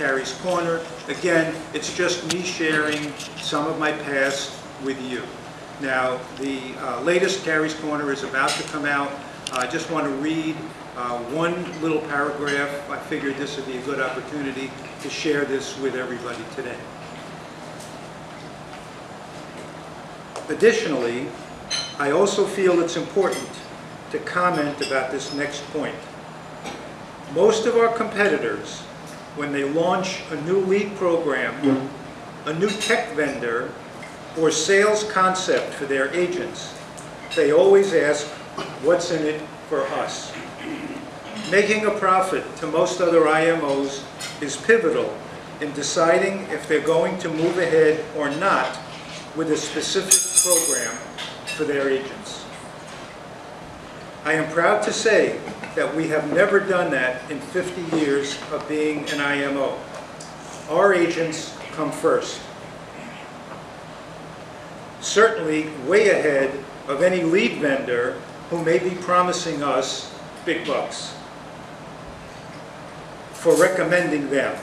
Carrie's Corner. Again, it's just me sharing some of my past with you. Now, the latest Carrie's Corner is about to come out. I just want to read one little paragraph. I figured this would be a good opportunity to share this with everybody today. Additionally, I also feel it's important to comment about this next point. Most of our competitors, when they launch a new lead program, a new tech vendor, or sales concept for their agents, they always ask, what's in it for us? Making a profit to most other IMOs is pivotal in deciding if they're going to move ahead or not with a specific program for their agents. I am proud to say that we have never done that in 50 years of being an IMO. Our agents come first. Certainly way ahead of any lead vendor who may be promising us big bucks for recommending them.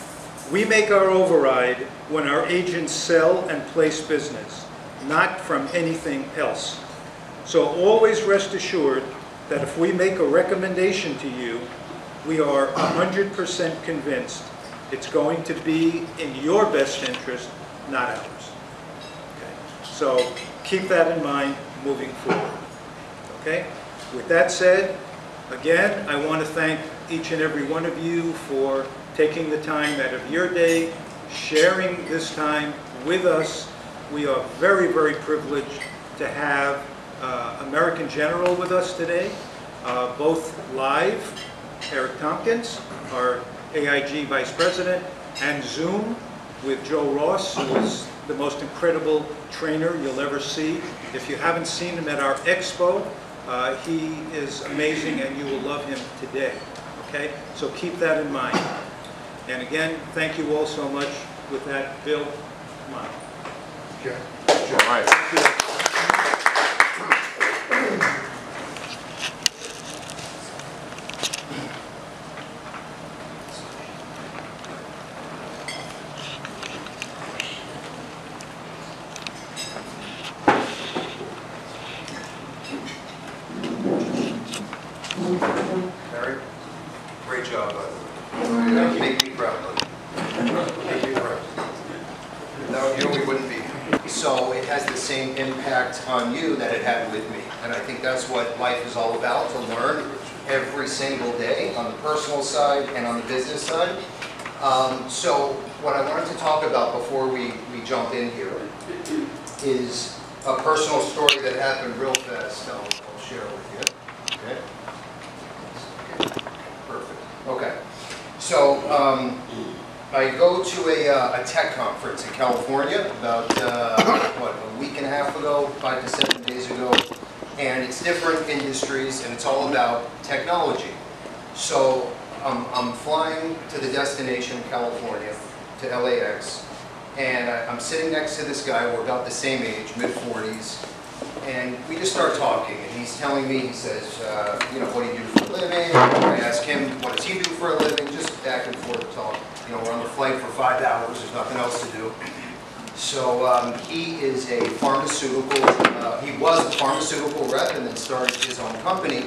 We make our override when our agents sell and place business, not from anything else. So always rest assured that if we make a recommendation to you, we are 100% convinced it's going to be in your best interest, not ours. Okay? So keep that in mind moving forward. Okay? With that said, again, I want to thank each and every one of you for taking the time out of your day, sharing this time with us. We are very, very privileged to have American General with us today, both live, Eric Tompkins, our AIG Vice President, and Zoom with Joe Ross, who is the most incredible trainer you'll ever see. If you haven't seen him at our expo, he is amazing and you will love him today. Okay? So keep that in mind. And again, thank you all so much. With that, Bill, come on. Okay. All right. Barry, great job, bud. You make me proud, buddy. Make me proud. No, you know we wouldn't be. So it has the same impact on you that it had with me. And I think that's what life is all about, to learn every single day on the personal side and on the business side. So what I wanted to talk about before we jump in here is a personal story that happened real fast. I'll share it with you. Okay? Perfect. Okay. So I go to a tech conference in California about, what, a week and a half ago, 5 to 7 days ago. And it's different industries, and it's all about technology. So I'm flying to the destination, California, to LAX. And I'm sitting next to this guy. We're about the same age, mid-40s. And we just start talking, and he's telling me, he says, you know, what do you do for a living? I ask him, what does he do for a living? Just back and forth talk. You know, we're on the flight for 5 hours, there's nothing else to do. So he is a pharmaceutical, he was a pharmaceutical rep and then started his own company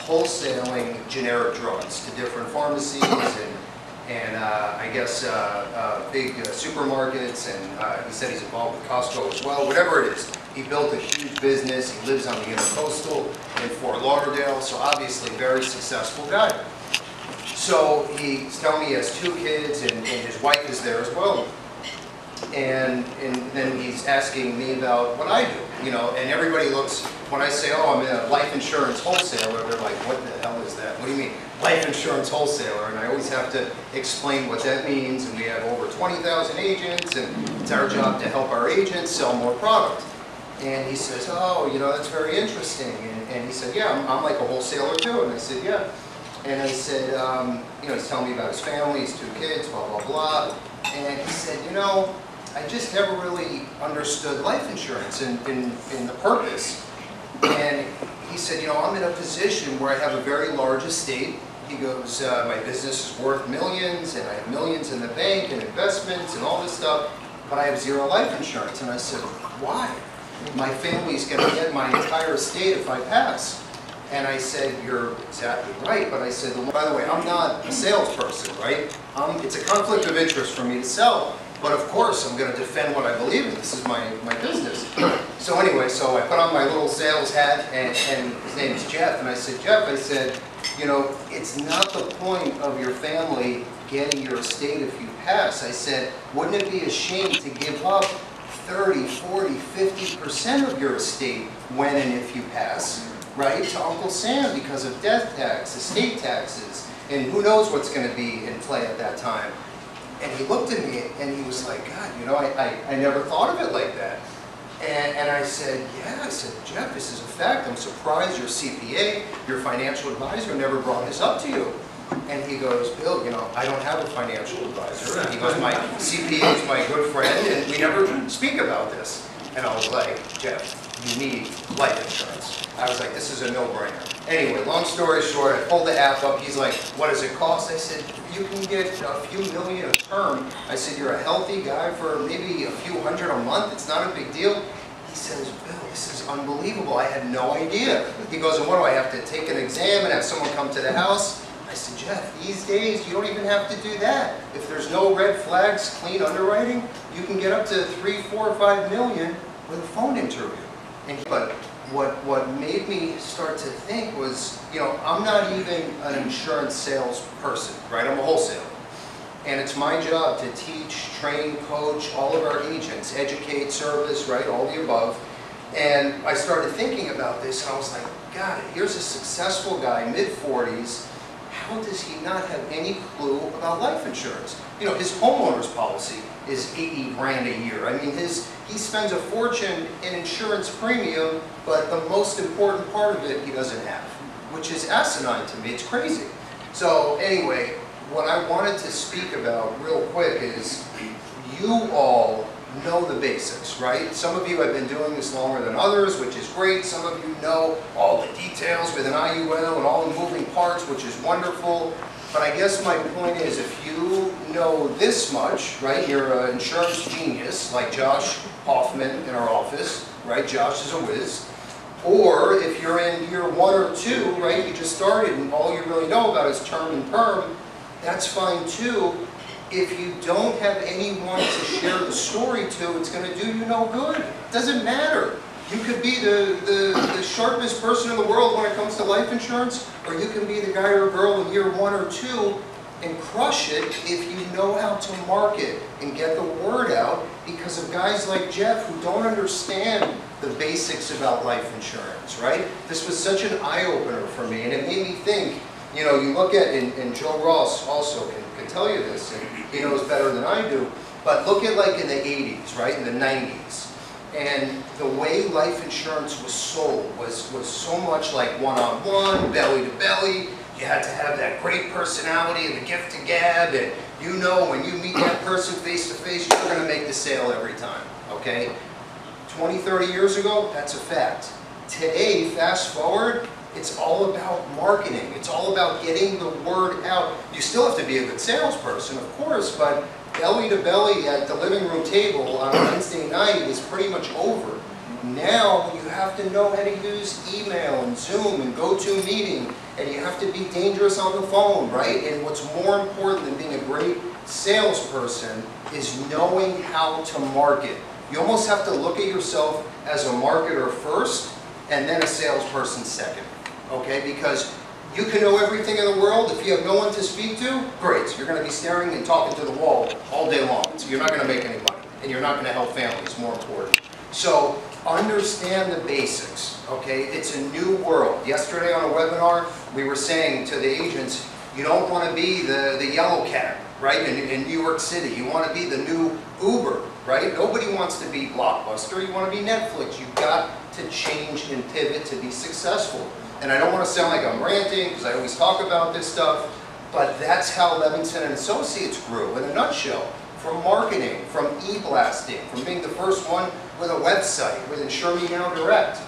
wholesaling generic drugs to different pharmacies and I guess big supermarkets, and he said he's involved with Costco as well, whatever it is. He built a huge business. He lives on the Intercoastal in Fort Lauderdale, so obviously very successful guy. So he's telling me he has 2 kids and his wife is there as well. And then he's asking me about what I do, you know, and everybody looks, when I say, oh, I'm a life insurance wholesaler, they're like, what the hell is that? What do you mean, life insurance wholesaler? And I always have to explain what that means, and we have over 20,000 agents, and it's our job to help our agents sell more product. And he says, oh, you know, that's very interesting. And he said, yeah, I'm like a wholesaler too. And I said, yeah. And I said, you know, he's telling me about his family, his 2 kids, blah, blah, blah. And he said, you know, I just never really understood life insurance in the purpose. And he said, you know, I'm in a position where I have a very large estate, he goes, my business is worth millions, and I have millions in the bank, and investments, and all this stuff, but I have zero life insurance. And I said, why? My family's gonna get my entire estate if I pass. And I said, you're exactly right, but I said, by the way, I'm not a salesperson, right? It's a conflict of interest for me to sell, but of course I'm gonna defend what I believe in. This is my business. So anyway, so I put on my little sales hat, and his name is Jeff, and I said, Jeff, I said, you know, it's not the point of your family getting your estate if you pass. I said, wouldn't it be a shame to give up 30, 40, 50% of your estate when and if you pass, right, to Uncle Sam because of death tax, estate taxes, and who knows what's going to be in play at that time. And he looked at me and he was like, God, you know, I never thought of it like that. And I said, yeah, I said, Jeff, this is a fact. I'm surprised your CPA, your financial advisor, never brought this up to you. And he goes, Bill, you know, I don't have a financial advisor. And he goes, my CPA is my good friend, and we never speak about this. And I was like, Jeff, you need life insurance. I was like, this is a no-brainer. Anyway, long story short, I pulled the app up. He's like, what does it cost? I said, you can get a few million a term. I said, you're a healthy guy for maybe a few hundred a month. It's not a big deal. He says, Bill, this is unbelievable. I had no idea. He goes, and what do I have to take an exam and have someone come to the house? I said, Jeff, these days you don't even have to do that. If there's no red flags, clean underwriting, you can get up to 3, 4, 5 million with a phone interview. But what made me start to think was, you know, I'm not even an insurance salesperson, right? I'm a wholesaler. And it's my job to teach, train, coach all of our agents, educate, service, right, all the above. And I started thinking about this, and I was like, God, here's a successful guy, mid-40s. How does he not have any clue about life insurance? You know, his homeowner's policy is 80 grand a year. I mean, he spends a fortune in insurance premium, but the most important part of it he doesn't have, which is asinine to me. It's crazy. So anyway, what I wanted to speak about real quick is you all know the basics, right? Some of you have been doing this longer than others, which is great. Some of you know all the details with an IUL and all the moving parts, which is wonderful. But I guess my point is, if you know this much, right, you're an insurance genius, like Josh Hoffman in our office, right? Josh is a whiz. Or if you're in year 1 or 2, right, you just started and all you really know about is term and perm, that's fine too. If you don't have anyone to share the story to, it's going to do you no good. It doesn't matter. You could be the sharpest person in the world when it comes to life insurance, or you can be the guy or girl in year 1 or 2 and crush it if you know how to market and get the word out, because of guys like Jeff who don't understand the basics about life insurance, right? This was such an eye-opener for me, and it made me think, you know, you look at, and Joe Ross also can tell you this, and he knows better than I do, but look at like in the 80s, right, in the 90s, and the way life insurance was sold was so much like one-on-one, belly-to-belly. You had to have that great personality and the gift to gab, and you know when you meet that person face-to-face, you're going to make the sale every time, okay? 20, 30 years ago, that's a fact. Today, fast forward, it's all about marketing. It's all about getting the word out. You still have to be a good salesperson, of course, but belly to belly at the living room table on a Wednesday night is pretty much over. Now you have to know how to use email and Zoom and GoToMeeting, and you have to be dangerous on the phone, right? And what's more important than being a great salesperson is knowing how to market. You almost have to look at yourself as a marketer first and then a salesperson second, okay? Because you can know everything in the world. If you have no one to speak to, great. You're going to be staring and talking to the wall all day long. So you're not going to make any money, and you're not going to help families, more important. So understand the basics, okay? It's a new world. Yesterday on a webinar, we were saying to the agents, you don't want to be the yellow cab, right, in New York City. You want to be the new Uber, right? Nobody wants to be Blockbuster. You want to be Netflix. You've got to change and pivot to be successful. And I don't want to sound like I'm ranting, because I always talk about this stuff, but that's how Levinson and Associates grew in a nutshell. From marketing, from e-blasting, from being the first one with a website, with Insure Me Now Direct.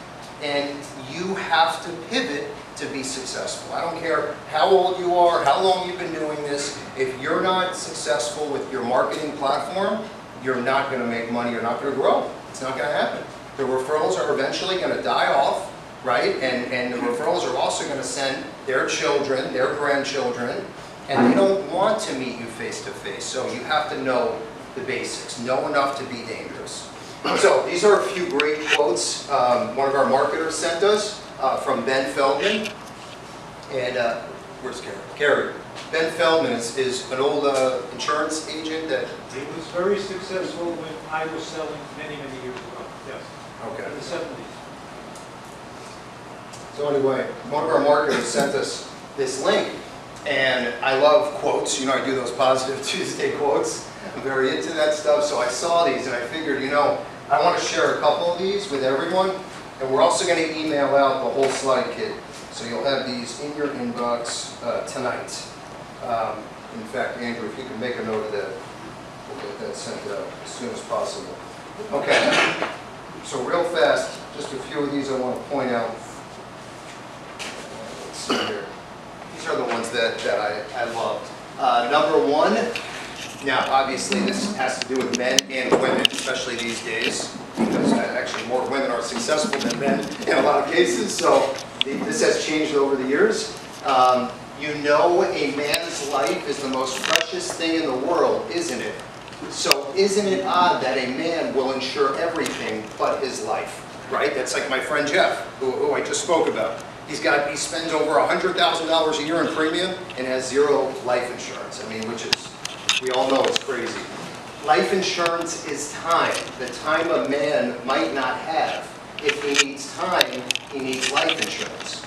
And you have to pivot to be successful. I don't care how old you are, how long you've been doing this. If you're not successful with your marketing platform, you're not going to make money, you're not going to grow. It's not going to happen. The referrals are eventually going to die off, right? And the referrals are also going to send their children, their grandchildren, and they don't want to meet you face to face. So you have to know the basics, know enough to be dangerous. So these are a few great quotes one of our marketers sent us from Ben Feldman. And where's Carrie? Carrie. Ben Feldman is an old insurance agent that... He was very successful when I was selling many, many years ago, yes. Okay. In the 70s. So anyway, one of our marketers sent us this link. And I love quotes. You know, I do those Positive Tuesday quotes. I'm very into that stuff. So I saw these and I figured, you know, I want to share a couple of these with everyone. And we're also going to email out the whole slide kit. So you'll have these in your inbox tonight. In fact, Andrew, if you can make a note of that, we'll get that sent out as soon as possible. Okay. So real fast, just a few of these I want to point out. Let's see here. These are the ones that I loved. Number one, now obviously this has to do with men and women, especially these days, because actually more women are successful than men in a lot of cases, so this has changed over the years. You know a man's life is the most precious thing in the world, isn't it? So isn't it odd that a man will insure everything but his life, right? That's like my friend Jeff, who I just spoke about. He spends over $100,000 a year in premium and has zero life insurance. I mean, which is, we all know it's crazy. Life insurance is time, the time a man might not have. If he needs time, he needs life insurance.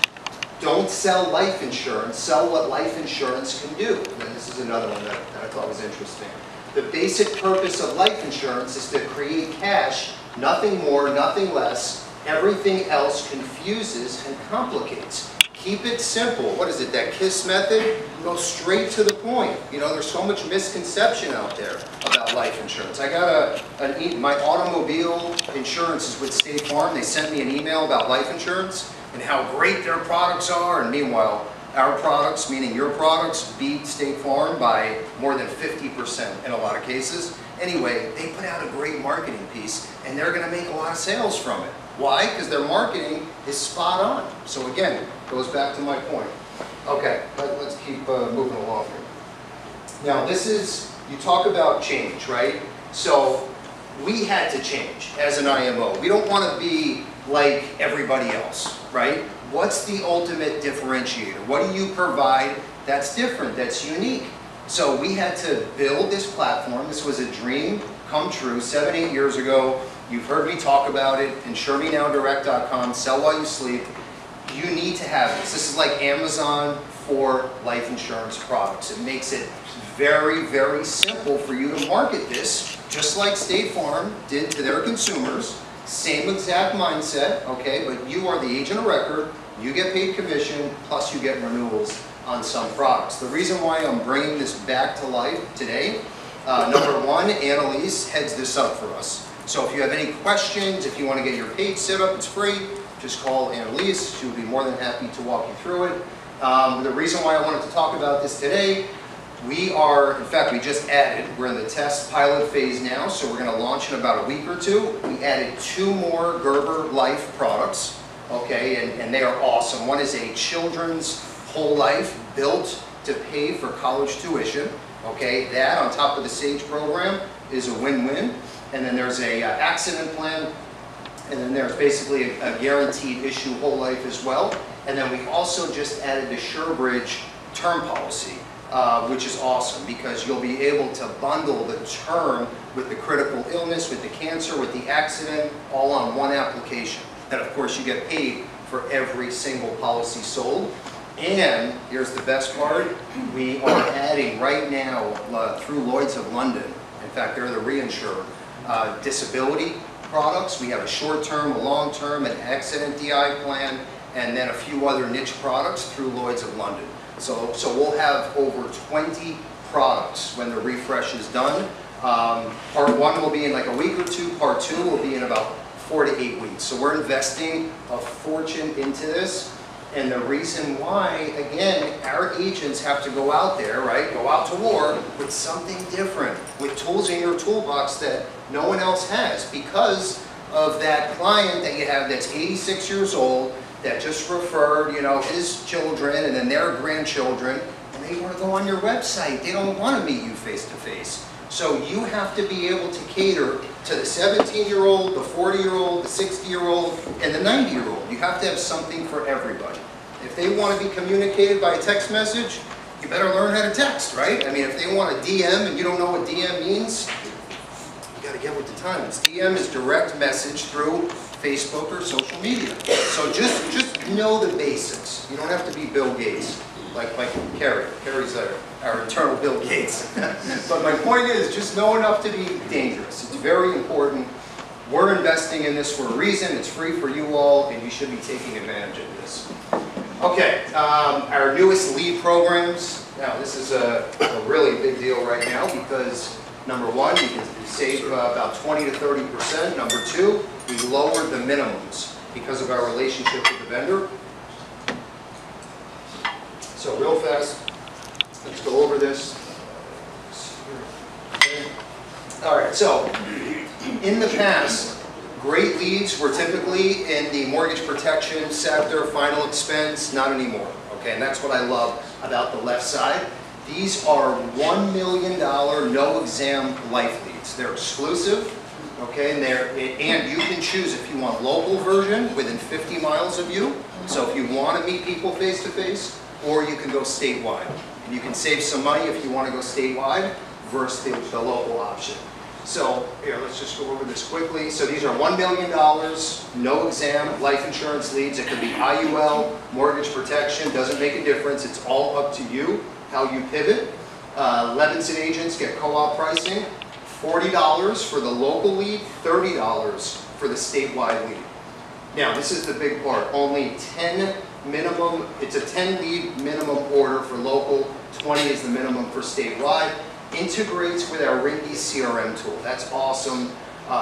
Don't sell life insurance, sell what life insurance can do. And this is another one that I thought was interesting. The basic purpose of life insurance is to create cash, nothing more, nothing less. Everything else confuses and complicates. Keep it simple. What is it, that KISS method? Go straight to the point. You know, there's so much misconception out there about life insurance. I got my automobile insurance is with State Farm. They sent me an email about life insurance and how great their products are. And meanwhile, our products, meaning your products, beat State Farm by more than 50% in a lot of cases. Anyway, they put out a great marketing piece and they're going to make a lot of sales from it. Why? Because their marketing is spot on. So again, goes back to my point. Okay, let's keep moving along here. Now this is, you talk about change, right? So we had to change as an IMO. We don't want to be like everybody else, right? What's the ultimate differentiator? What do you provide that's different, that's unique? So we had to build this platform. This was a dream come true 7, 8 years ago. You've heard me talk about it, InsureMeNowDirect.com, sell while you sleep. You need to have this. This is like Amazon for life insurance products. It makes it very, very simple for you to market this, just like State Farm did to their consumers. Same exact mindset, okay, but you are the agent of record, you get paid commission, plus you get renewals on some products. The reason why I'm bringing this back to life today, number one, Annalise heads this up for us. So if you have any questions, if you want to get your page set up, it's free. Just call Annalise. She would be more than happy to walk you through it. The reason why I wanted to talk about this today, we are, in fact, we just added, we're in the test pilot phase now, so we're going to launch in about a week or two. We added 2 more Gerber Life products, okay, and they are awesome. One is a children's whole life built to pay for college tuition, okay. That on top of the SAGE program is a win-win. And then there's a accident plan, and then there's basically a guaranteed issue whole life as well. And then we also just added the SureBridge term policy, which is awesome because you'll be able to bundle the term with the critical illness, with the cancer, with the accident, all on one application. And of course you get paid for every single policy sold. And here's the best part, we are adding right now through Lloyd's of London, in fact they're the reinsurer, disability products. We have a short-term, a long-term, an accident DI plan, and then a few other niche products through Lloyd's of London. So we'll have over 20 products when the refresh is done. Part 1 will be in like a week or two. Part 2 will be in about 4 to 8 weeks. So we're investing a fortune into this. And the reason why, again, our agents have to go out there, right, go out to war with something different, with tools in your toolbox that no one else has, because of that client that you have that's 86 years old, that just referred, you know, his children and then their grandchildren, and they want to go on your website. They don't want to meet you face to face. So you have to be able to cater to the 17-year-old, the 40-year-old, the 60-year-old, and the 90-year-old. You have to have something for everybody. If they want to be communicated by a text message, you better learn how to text, right? I mean, if they want a DM and you don't know what DM means, you got to get with the times. DM is direct message through Facebook or social media. So just know the basics. You don't have to be Bill Gates, like Kerry. Kerry's our internal Bill Gates. But my point is, just know enough to be dangerous. It's very important. We're investing in this for a reason. It's free for you all, and you should be taking advantage of this. Okay, our newest lead programs. Now, this is a really big deal right now because, number one, you can save about 20 to 30%. Number two, we lowered the minimums because of our relationship with the vendor. So real fast, let's go over this. All right, so in the past, great leads were typically in the mortgage protection sector, final expense, not anymore. Okay, and that's what I love about the left side. These are $1 million no exam life leads. They're exclusive, okay, and you can choose if you want local version within 50 miles of you. So if you want to meet people face to face, or you can go statewide. And you can save some money if you want to go statewide versus the local option. So here, let's just go over this quickly. So these are $1 million, no exam, life insurance leads. It could be IUL, mortgage protection, doesn't make a difference. It's all up to you, how you pivot. Levinson agents get co-op pricing, $40 for the local lead, $30 for the statewide lead. Now, this is the big part. Only 10 minimum, it's a 10 lead minimum order for local, 20 is the minimum for statewide. Integrates with our Ringy CRM tool. That's awesome.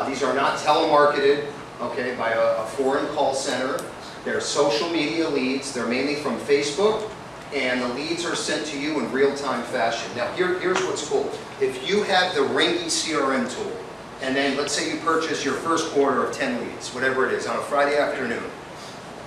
These are not telemarketed, okay, by a foreign call center. They're social media leads. They're mainly from Facebook, and the leads are sent to you in real-time fashion. Now, here's what's cool. If you have the Ringy CRM tool, and then let's say you purchase your first order of 10 leads, whatever it is, on a Friday afternoon,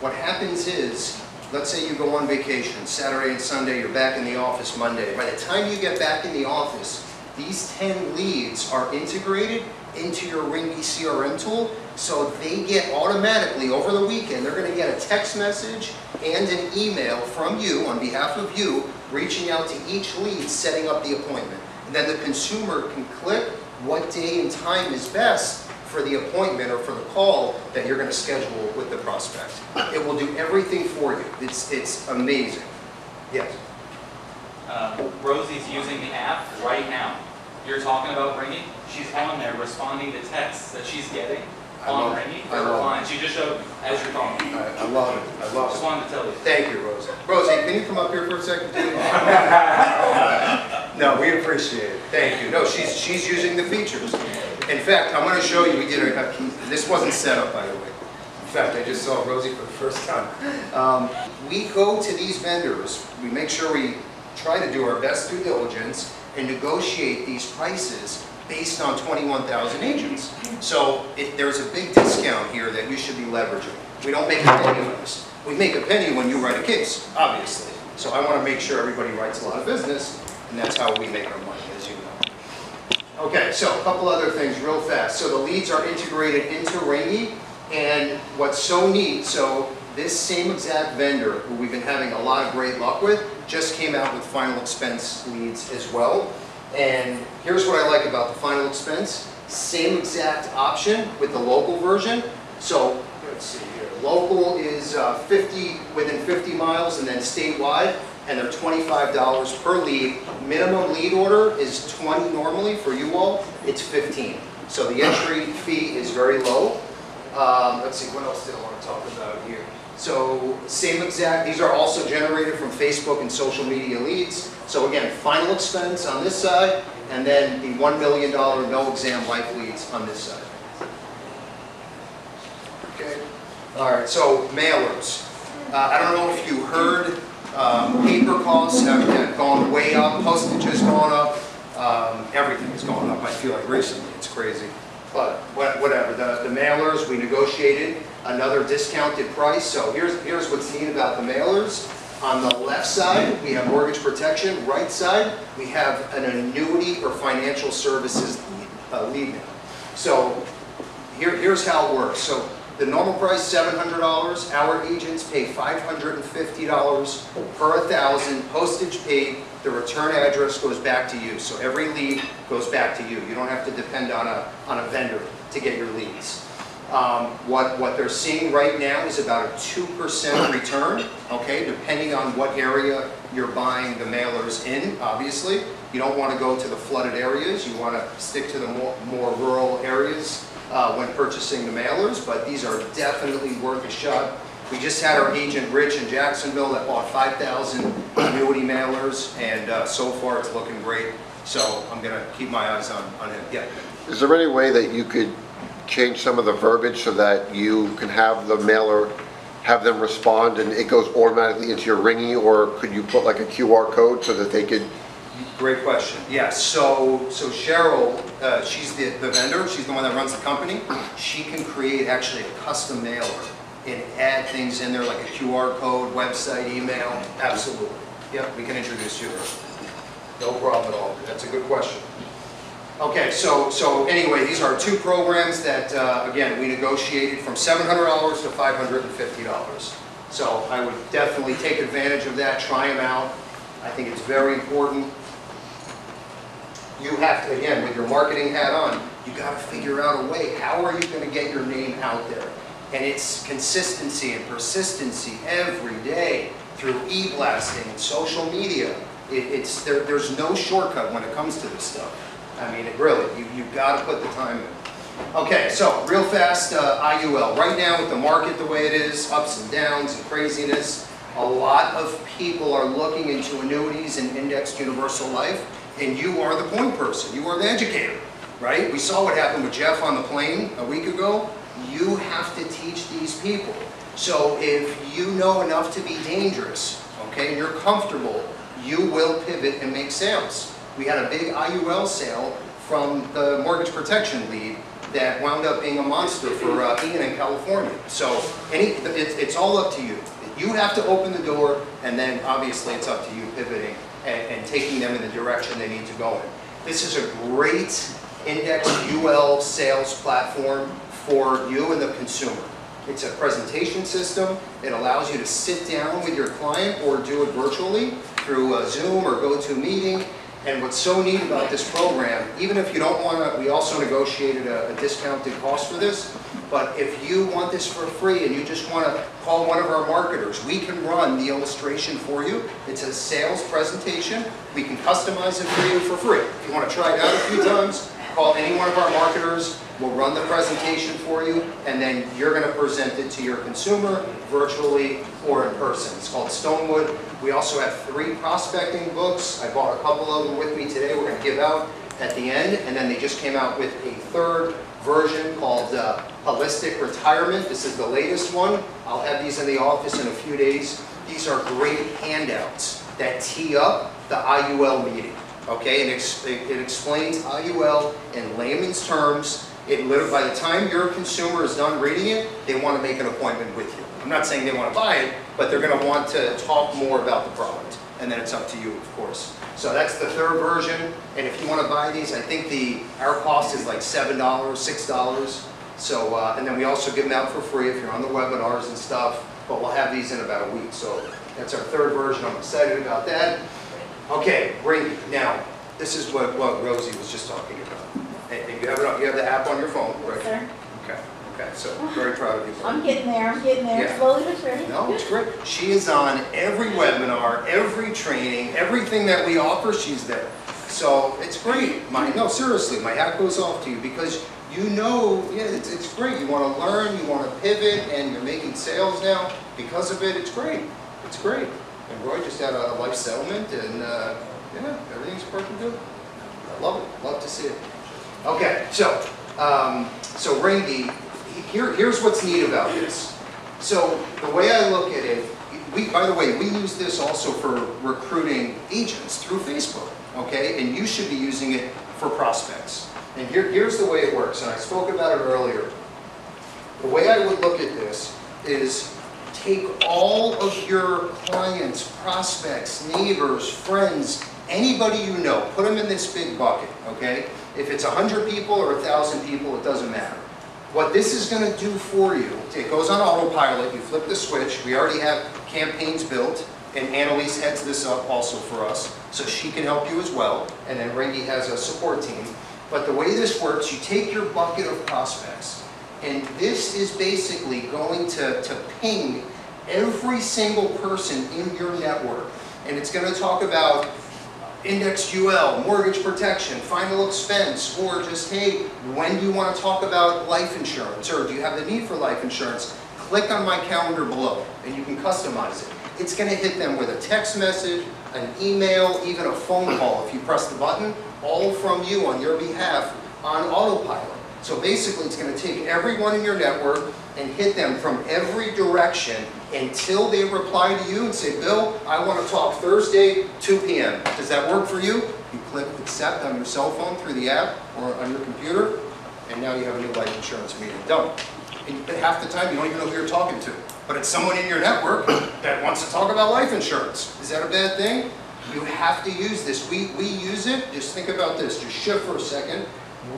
what happens is, let's say you go on vacation, Saturday and Sunday, you're back in the office Monday. By the time you get back in the office, these 10 leads are integrated into your Ringy CRM tool, so they get automatically, over the weekend, they're going to get a text message and an email from you, on behalf of you, reaching out to each lead, setting up the appointment. And then the consumer can click what day and time is best for the appointment or for the call that you're going to schedule with the prospect. It will do everything for you. It's amazing. Yes? Rosie's using the app right now. You're talking about Ringy. She's on there responding to texts that she's getting on Ringy for her clients. She just showed as you're talking. I love it. I love it. Just wanted to tell you. Thank you, Rosie. Rosie, can you come up here for a second, please? No, we appreciate it. Thank you. No, she's using the features. In fact, I'm going to show you, this wasn't set up, by the way. In fact, I just saw Rosie for the first time. We go to these vendors, we make sure we try to do our best due diligence and negotiate these prices based on 21,000 agents. So there's a big discount here that you should be leveraging. We don't make a penny on this. We make a penny when you write a case, obviously. So I want to make sure everybody writes a lot of business, and that's how we make our money, as you know. Okay, so a couple other things real fast. So the leads are integrated into Ringy, and what's so neat, so this same exact vendor, who we've been having a lot of great luck with, just came out with final expense leads as well. And here's what I like about the final expense. Same exact option with the local version. So let's see here. Local is within 50 miles, and then statewide, and they're $25 per lead. Minimum lead order is 20 normally for you all. It's 15. So the entry fee is very low. Let's see, what else did I want to talk about here? So same exact, these are also generated from Facebook and social media leads. So again, final expense on this side, and then the $1 million no exam life leads on this side. Okay. All right, so mailers. I don't know if you heard, paper costs have gone way up, postage has gone up, everything has gone up, I feel like recently, it's crazy. But whatever, the mailers, we negotiated another discounted price, so here's what's neat about the mailers. On the left side, we have mortgage protection, right side, we have an annuity or financial services lead now. So here's how it works. So the normal price, $700. Our agents pay $550 per 1,000. Postage paid. The return address goes back to you. So every lead goes back to you. You don't have to depend on a vendor to get your leads. What they're seeing right now is about a 2% return, okay, depending on what area you're buying the mailers in, obviously. You don't want to go to the flooded areas. You want to stick to the more rural areas when purchasing the mailers, but these are definitely worth a shot. We just had our agent Rich in Jacksonville that bought 5,000 annuity mailers, and so far it's looking great. So I'm going to keep my eyes on him. Yeah. Is there any way that you could change some of the verbiage so that you can have the mailer, have them respond and it goes automatically into your Ringy, or could you put like a QR code so that they could? Great question. Yeah, so Cheryl, she's the vendor, she's the one that runs the company. She can create actually a custom mailer and add things in there like a QR code, website, email. Absolutely. Yep, we can introduce you to her. No problem at all. That's a good question. Okay, so anyway, these are two programs that, again, we negotiated from $700 to $550. So I would definitely take advantage of that, try them out. I think it's very important. You have to, again, with your marketing hat on, you got to figure out a way. How are you going to get your name out there? And it's consistency and persistency every day through e-blasting and social media. There's no shortcut when it comes to this stuff. I mean, really, you've got to put the time in. Okay, so real fast, IUL. Right now with the market the way it is, ups and downs and craziness, a lot of people are looking into annuities and indexed universal life, and you are the point person. You are the educator, right? We saw what happened with Jeff on the plane a week ago. You have to teach these people. So if you know enough to be dangerous, okay, and you're comfortable, you will pivot and make sales. We had a big IUL sale from the mortgage protection lead that wound up being a monster for Ian in California. So it's all up to you. You have to open the door, and then obviously it's up to you pivoting and taking them in the direction they need to go in. This is a great index UL sales platform for you and the consumer. It's a presentation system. It allows you to sit down with your client or do it virtually through Zoom or GoToMeeting. And what's so neat about this program, even if you don't want to, we also negotiated a discounted cost for this, but if you want this for free and you just want to call one of our marketers, we can run the illustration for you. It's a sales presentation. We can customize it for you for free. If you want to try it out a few times, call any one of our marketers. We'll run the presentation for you, and then you're going to present it to your consumer virtually or in person. It's called Stonewood. We also have 3 prospecting books. I bought a couple of them with me today. We're going to give out at the end, and then they just came out with a 3rd version called Holistic Retirement. This is the latest one. I'll have these in the office in a few days. These are great handouts that tee up the IUL meeting. Okay, and it explains IUL in layman's terms. By the time your consumer is done reading it, they want to make an appointment with you. I'm not saying they want to buy it, but they're going to want to talk more about the product. And then it's up to you, of course. So that's the 3rd version. And if you want to buy these, I think our cost is like $7, $6. So, and then we also give them out for free if you're on the webinars and stuff. But we'll have these in about a week. So that's our 3rd version. I'm excited about that. Okay, Ringy. Now, this is what Rosie was just talking about. And you have the app on your phone, right? Yes, sir. Okay, so very proud of you. I'm getting there, Yeah. slowly but surely. No, it's great. She is on every webinar, every training, everything that we offer, she's there. So it's great. No, seriously, my hat goes off to you because you know, yeah, it's great. You want to learn, you want to pivot, and you're making sales now because of it. It's great. It's great. And Roy just had a life settlement, and yeah, everything's working good. I love it. Love to see it. Okay, so Ringy, here's what's neat about this. So the way I look at it, by the way, we use this also for recruiting agents through Facebook, okay? And you should be using it for prospects. And here's the way it works, and I spoke about it earlier. The way I would look at this is take all of your clients, prospects, neighbors, friends, anybody you know, put them in this big bucket, okay? If it's 100 people or 1,000 people, it doesn't matter. What this is going to do for you, it goes on autopilot, you flip the switch, we already have campaigns built, and Annalise heads this up also for us, so she can help you as well, and then Ringy has a support team. But the way this works, you take your bucket of prospects, and this is basically going to ping every single person in your network, and it's going to talk about indexed UL, mortgage protection, final expense, or just, hey, when do you want to talk about life insurance, or do you have the need for life insurance? Click on my calendar below, and you can customize it. It's going to hit them with a text message, an email, even a phone call if you press the button, all from you on your behalf on autopilot. So basically, it's going to take everyone in your network and hit them from every direction until they reply to you and say, Bill, I want to talk Thursday, 2 p.m. Does that work for you? You click accept on your cell phone through the app or on your computer, and now you have a new life insurance meeting. Done. And half the time, you don't even know who you're talking to. But it's someone in your network that wants to talk about life insurance. Is that a bad thing? You have to use this. We use it. Just think about this. Just shift for a second.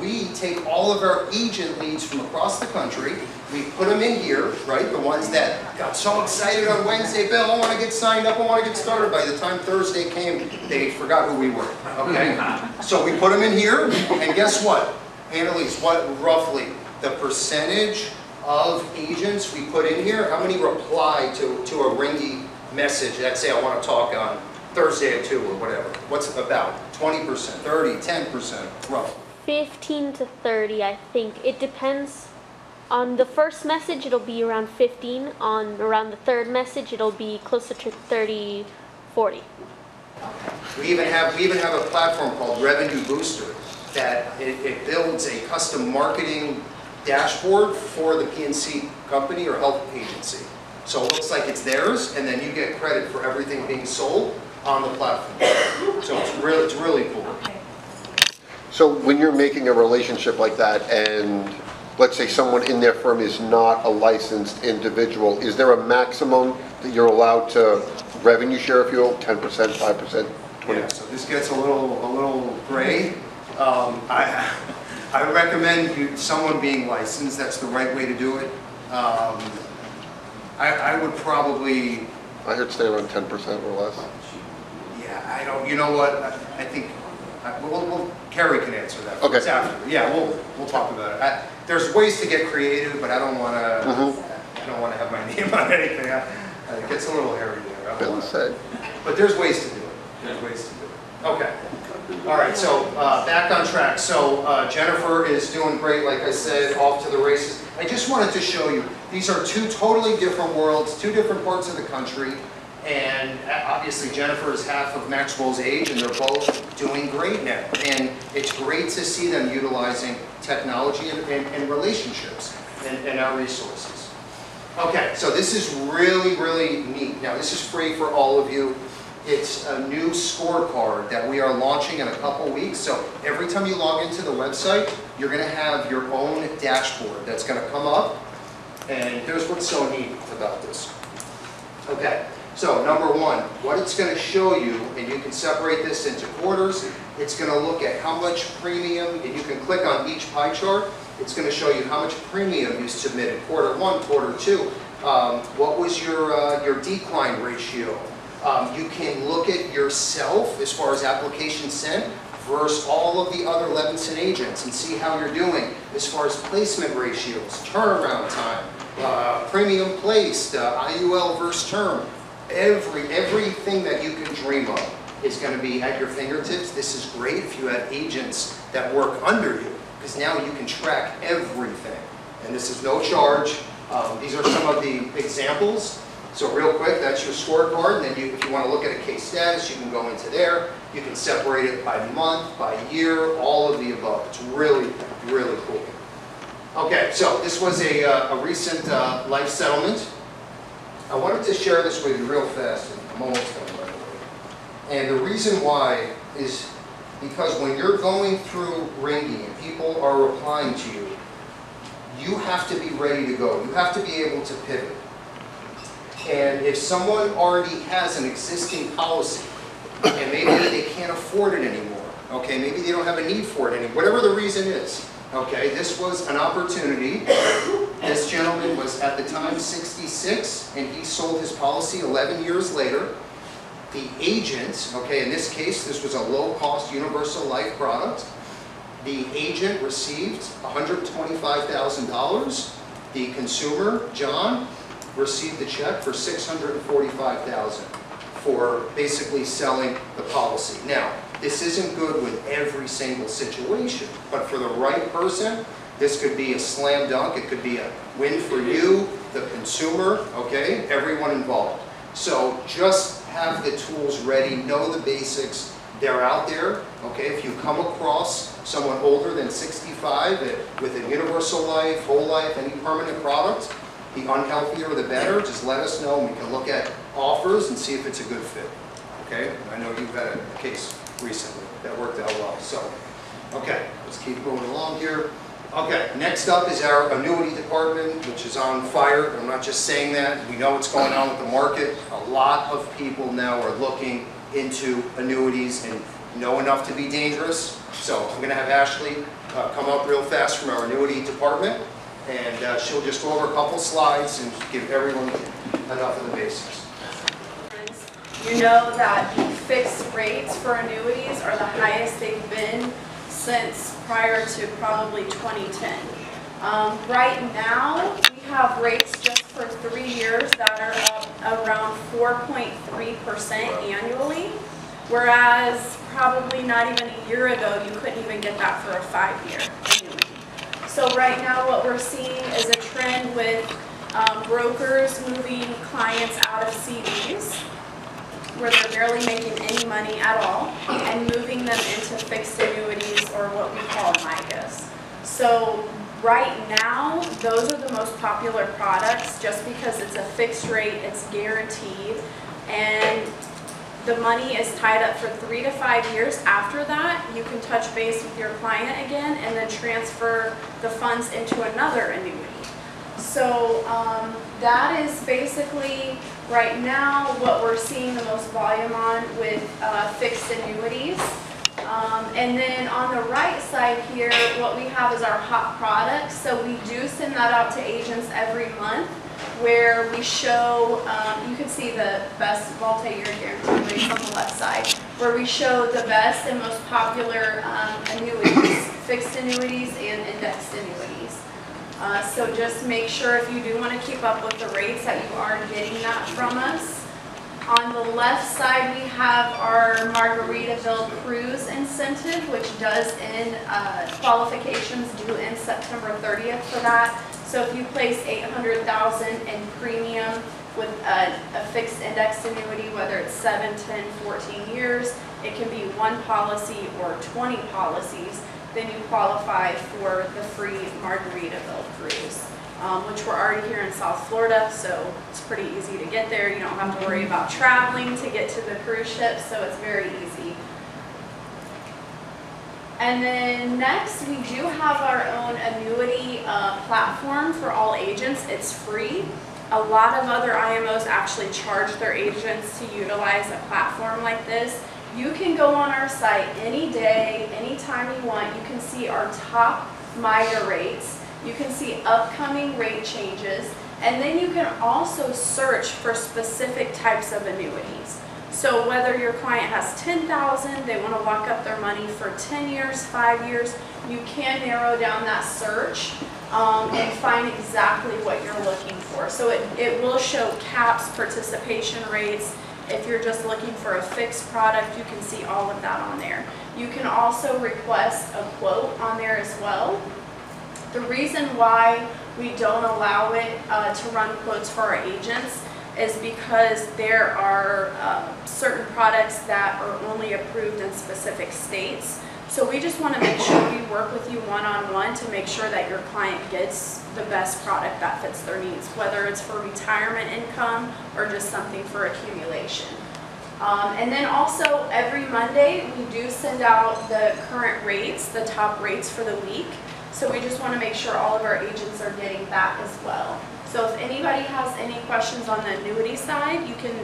We take all of our agent leads from across the country, we put them in here, right? The ones that got so excited on Wednesday, Bill, I want to get signed up, I want to get started. By the time Thursday came, they forgot who we were, okay? So we put them in here, and guess what? Annalise, what roughly the percentage of agents we put in here, how many reply to a Ringy message that say, I want to talk on Thursday at 2 or whatever? What's it about? 20%, 30, 10%, roughly. 15 to 30, I think. It depends. On the first message, it'll be around 15. On around the third message, it'll be closer to 30, 40. We even have a platform called Revenue Booster that it builds a custom marketing dashboard for the PNC company or health agency. So it looks like it's theirs, and then you get credit for everything being sold on the platform. So it's really cool. So when you're making a relationship like that, and let's say someone in their firm is not a licensed individual, is there a maximum that you're allowed to revenue share, if you will, 10%, 5%, 20%? Yeah, so this gets a little gray. I recommend someone being licensed. That's the right way to do it. I would probably... I heard stay around 10% or less. Yeah, I don't... You know what? I think... Carrie can answer that. Okay. It's after. Yeah, we'll talk about it. There's ways to get creative, but I don't want to. I don't want to have my name on anything. It gets a little hairy there. Bill said. But there's ways to do it. There's ways to do it. Okay. All right. So back on track. So Jennifer is doing great. Like I said, off to the races. I just wanted to show you. These are two totally different worlds, two different parts of the country. And obviously Jennifer is half of Maxwell's age, and they're both doing great now. And it's great to see them utilizing technology and relationships and our resources. Okay, so this is really neat. Now this is free for all of you. It's a new scorecard that we are launching in a couple weeks. So every time you log into the website, you're going to have your own dashboard that's going to come up. And here's what's so neat about this. Okay. So number one, what it's going to show you, and you can separate this into quarters, it's going to look at how much premium, and you can click on each pie chart, it's going to show you how much premium you submitted, quarter one, quarter two, what was your decline ratio. You can look at yourself as far as applications sent versus all of the other Levinson agents and see how you're doing as far as placement ratios, turnaround time, premium placed, IUL versus term. Everything that you can dream of is going to be at your fingertips. This is great if you have agents that work under you, because now you can track everything. And this is no charge. These are some of the examples. So real quick, that's your scorecard. And then if you want to look at a case status, you can go into there. You can separate it by month, by year, all of the above. It's really cool. Okay, so this was a recent life settlement. I wanted to share this with you real fast, and I'm almost done, by the way. And the reason why is because when you're going through Ringy and people are replying to you, you have to be ready to go. You have to be able to pivot. And if someone already has an existing policy, and maybe they can't afford it anymore, okay, maybe they don't have a need for it anymore, whatever the reason is, okay, this was an opportunity. This gentleman was at the time 66, and he sold his policy 11 years later. The agent, okay, in this case, this was a low-cost universal life product. The agent received $125,000. The consumer, John, received the check for $645,000 for basically selling the policy. Now, this isn't good with every single situation, but for the right person, this could be a slam dunk. It could be a win for you, the consumer, okay, everyone involved. So just have the tools ready, know the basics. They're out there, okay? If you come across someone older than 65 with a universal life, whole life, any permanent product, the unhealthier the better, just let us know and we can look at offers and see if it's a good fit, okay? I know you've had a case recently that worked out well, so, okay, let's keep moving along here. Okay, next up is our annuity department, which is on fire. I'm not just saying that. We know what's going on with the market. A lot of people now are looking into annuities and know enough to be dangerous. So I'm going to have Ashley come up real fast from our annuity department, and she'll just go over a couple slides and give everyone enough of the basics. You know that the fixed rates for annuities are the highest they've been since prior to probably 2010. Right now, we have rates just for 3 years that are up around 4.3% annually, whereas probably not even a year ago, you couldn't even get that for a 5-year annuity. So right now, what we're seeing is a trend with brokers moving clients out of CDs, where they're barely making any money at all, and moving them into fixed annuities, or what we call MIGAs. So right now, those are the most popular products just because it's a fixed rate, it's guaranteed, and the money is tied up for 3 to 5 years. After that, you can touch base with your client again and then transfer the funds into another annuity. So that is basically right now what we're seeing the most volume on with fixed annuities. And then on the right side here, what we have is our hot products. So we do send that out to agents every month, where we show, you can see the best multi-year guarantee rates on the left side, where we show the best and most popular annuities, fixed annuities and indexed annuities. So just make sure, if you do want to keep up with the rates, that you are getting that from us. On the left side, we have our Margaritaville Cruise incentive, which does end, qualifications due in September 30th for that. So if you place $800,000 in premium with a fixed indexed annuity, whether it's 7, 10, 14 years, it can be 1 policy or 20 policies, then you qualify for the free Margaritaville Cruise, which we're already here in South Florida, so it's pretty easy to get there. You don't have to worry about traveling to get to the cruise ship, so it's very easy. And then next, we do have our own annuity platform for all agents. It's free. A lot of other IMOs actually charge their agents to utilize a platform like this. You can go on our site any day, anytime you want. You can see our top MIGA rates. You can see upcoming rate changes. And then you can also search for specific types of annuities. So whether your client has $10,000, they want to lock up their money for 10 years, 5 years, you can narrow down that search and find exactly what you're looking for. So it will show caps, participation rates. If you're just looking for a fixed product, you can see all of that on there. You can also request a quote on there as well. The reason why we don't allow it to run quotes for our agents is because there are certain products that are only approved in specific states. So we just want to make sure we work with you one-on-one to make sure that your client gets the best product that fits their needs, whether it's for retirement income or just something for accumulation. And then also every Monday we do send out the current rates, the top rates for the week. So we just want to make sure all of our agents are getting that as well. So if anybody has any questions on the annuity side, you can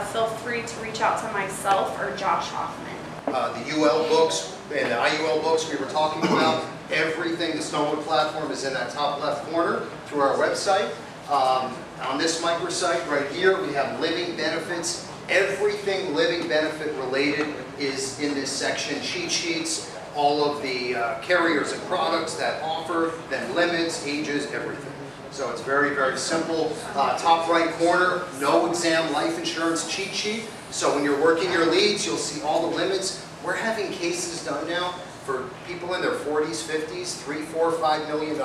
feel free to reach out to myself or Josh Hoffman. The UL books and the IUL books we were talking about, everything, the Stonewood platform is in that top left corner through our website. On this microsite right here, we have living benefits. Everything living benefit related is in this section. Cheat sheets, all of the carriers and products that offer, then limits, ages, everything. So it's very, very simple. Top right corner, no exam life insurance cheat sheet. So when you're working your leads, you'll see all the limits. We're having cases done now for people in their 40s, 50s, $3, $4, $5 million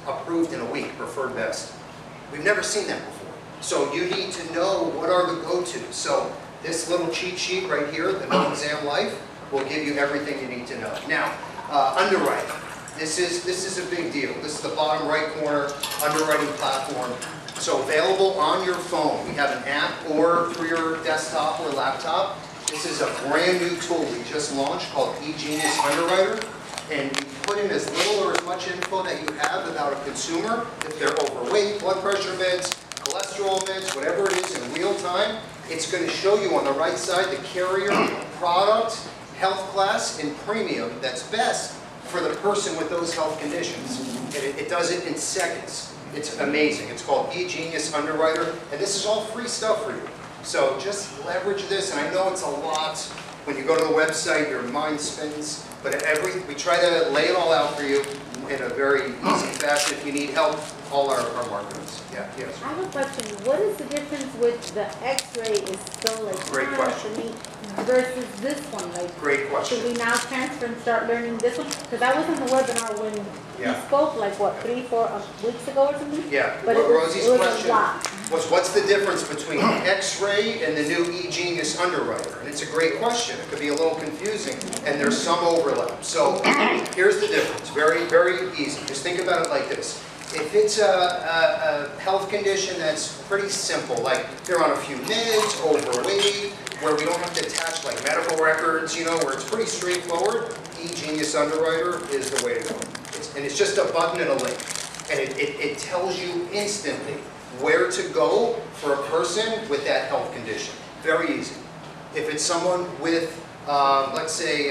approved in a week, preferred best. We've never seen that before. So you need to know what are the go-tos. So this little cheat sheet right here, the no exam life, will give you everything you need to know. Now, underwriting. This is a big deal. This is the bottom right corner underwriting platform. So available on your phone. We have an app or through your desktop or laptop. This is a brand new tool we just launched called eGenius Underwriter. And you put in as little or as much info that you have about a consumer, if they're overweight, blood pressure meds, cholesterol meds, whatever it is in real time. It's going to show you on the right side the carrier, product, health class, and premium that's best for the person with those health conditions. And it does it in seconds. It's amazing. It's called eGenius Underwriter, and this is all free stuff for you. So just leverage this, and I know it's a lot. When you go to the website, your mind spins, but we try to lay it all out for you in a very easy fashion. If you need help, call our marketers. Yeah, yes. I have a question. What is the difference with the X-ray is so like Great question. to me versus this one? Like, Great question. should we now transfer and start learning this one? Because I was on the webinar when Yeah. he spoke, like what, 3-4 weeks ago or something? Yeah, But it was Rosie's a question lot. was, what's the difference between X-ray and the new eGenius Underwriter? And it's a great question. It could be a little confusing, and there's some overlap. So here's the difference. Very, very easy. Just think about it like this. If it's a health condition that's pretty simple, like they're on a few meds, overweight, where we don't have to attach like medical records, you know, where it's pretty straightforward, eGenius Underwriter is the way to go. And it's just a button and a link. And it tells you instantly where to go for a person with that health condition. Very easy. If it's someone with, let's say,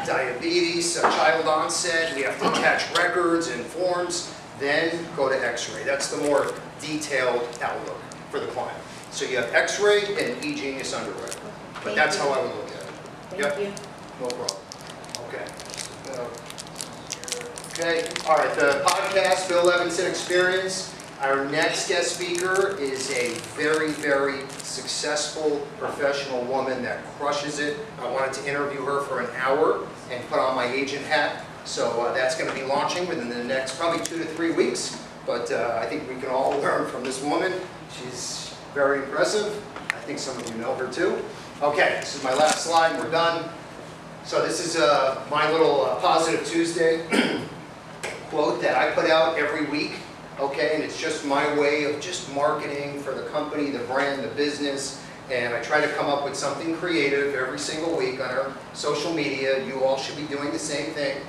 diabetes, child onset, we have to attach records and forms, then go to X-ray. That's the more detailed outlook for the client. So you have X-ray and eGenius Underwriter. But that's how I would look at it. Thank you. No problem. Okay. Okay, all right, the podcast, Bill Levinson Experience. Our next guest speaker is a very, very successful professional woman that crushes it. I wanted to interview her for an hour and put on my agent hat. So that's going to be launching within the next probably 2 to 3 weeks. But I think we can all learn from this woman. She's very impressive. I think some of you know her too. Okay, this is my last slide. We're done. So this is my little Positive Tuesday quote that I put out every week. Okay, and it's just my way of just marketing for the company, the brand, the business. And I try to come up with something creative every single week on our social media. You all should be doing the same thing.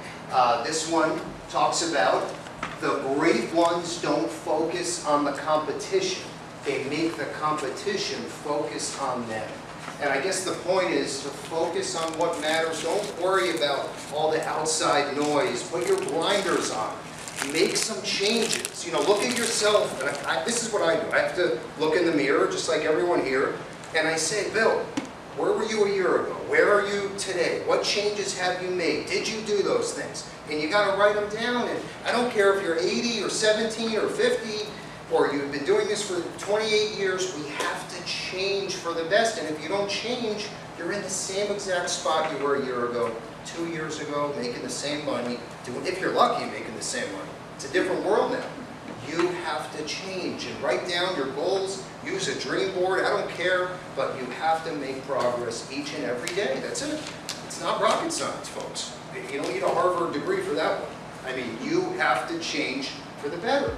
This one talks about the great ones don't focus on the competition. They make the competition focus on them. And I guess the point is to focus on what matters. Don't worry about all the outside noise. Put your blinders on. Make some changes. You know, look at yourself. And this is what I do. I have to look in the mirror, just like everyone here, and I say, Bill, where were you a year ago? Where are you today? What changes have you made? Did you do those things? And you got to write them down. And I don't care if you're 80 or 17 or 50, or you've been doing this for 28 years, we have to change for the best. And if you don't change, you're in the same exact spot you were a year ago, 2 years ago, making the same money, if you're lucky, making the same money. It's a different world now. You have to change and write down your goals, use a dream board, I don't care, but you have to make progress each and every day. That's it. It's not rocket science, folks. You don't need a Harvard degree for that one. I mean, you have to change for the better.